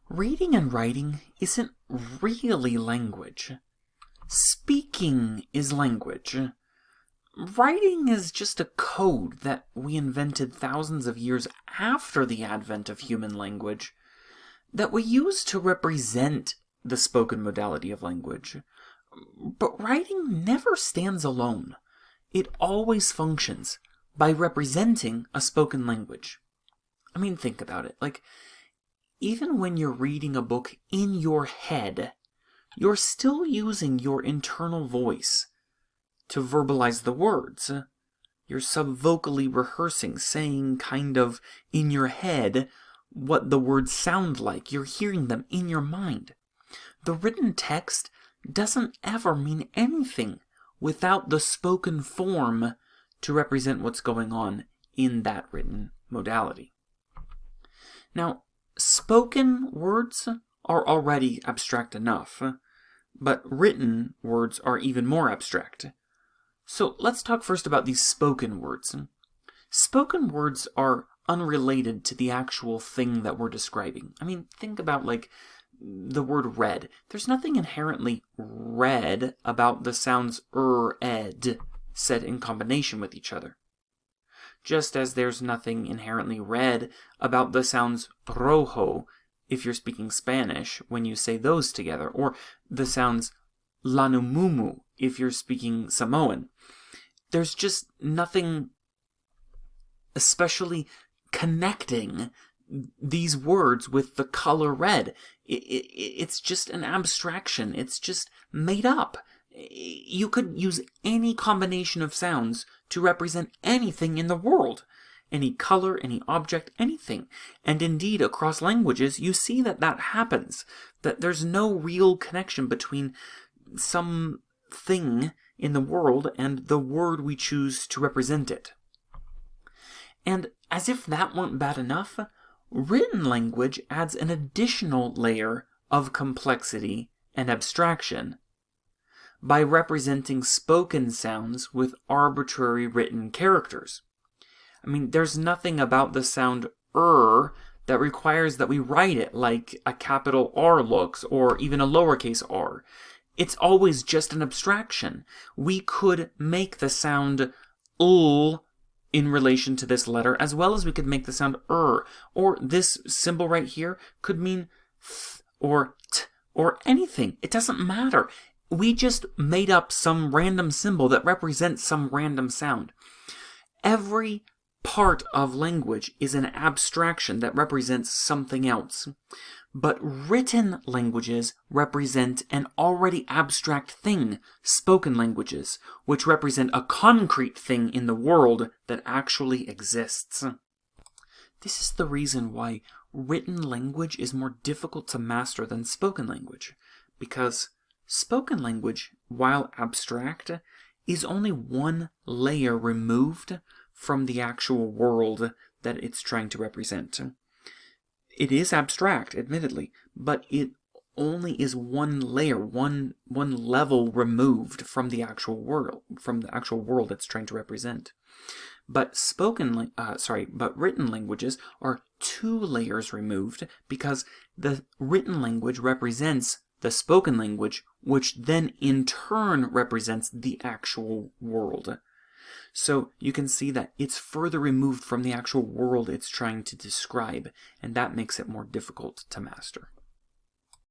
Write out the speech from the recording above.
Reading and writing isn't really language. Speaking is language. Writing is just a code that we invented thousands of years after the advent of human language that we use to represent the spoken modality of language. But writing never stands alone. It always functions by representing a spoken language. I mean, think about it. Even when you're reading a book in your head, you're still using your internal voice to verbalize the words. You're subvocally rehearsing, saying kind of in your head what the words sound like. You're hearing them in your mind. The written text doesn't ever mean anything without the spoken form to represent what's going on in that written modality. Now, spoken words are already abstract enough, but written words are even more abstract. So let's talk first about these spoken words. Spoken words are unrelated to the actual thing that we're describing. I mean, think about the word red. There's nothing inherently red about the sounds ed said in combination with each other. Just as there's nothing inherently red about the sounds rojo if you're speaking Spanish when you say those together, or the sounds lanumumu if you're speaking Samoan. There's just nothing especially connecting these words with the color red. It's just an abstraction. It's just made up. You could use any combination of sounds to represent anything in the world. Any color, any object, anything. And indeed, across languages, you see that happens. That there's no real connection between something in the world and the word we choose to represent it. And as if that weren't bad enough, written language adds an additional layer of complexity and abstraction by representing spoken sounds with arbitrary written characters. I mean, there's nothing about the sound that requires that we write it like a capital R looks, or even a lowercase r. It's always just an abstraction. We could make the sound l in relation to this letter, as well as we could make the sound or this symbol right here could mean th or t or anything. It doesn't matter. We just made up some random symbol that represents some random sound. Every part of language is an abstraction that represents something else. But written languages represent an already abstract thing, spoken languages, which represent a concrete thing in the world that actually exists. This is the reason why written language is more difficult to master than spoken language, because spoken language, while abstract, is only one layer removed from the actual world that it's trying to represent. It is abstract, admittedly, but it only is one layer, one level removed from the actual world, it's trying to represent. But written languages are two layers removed, because the written language represents the spoken language, which then in turn represents the actual world. So you can see that it's further removed from the actual world it's trying to describe, and that makes it more difficult to master.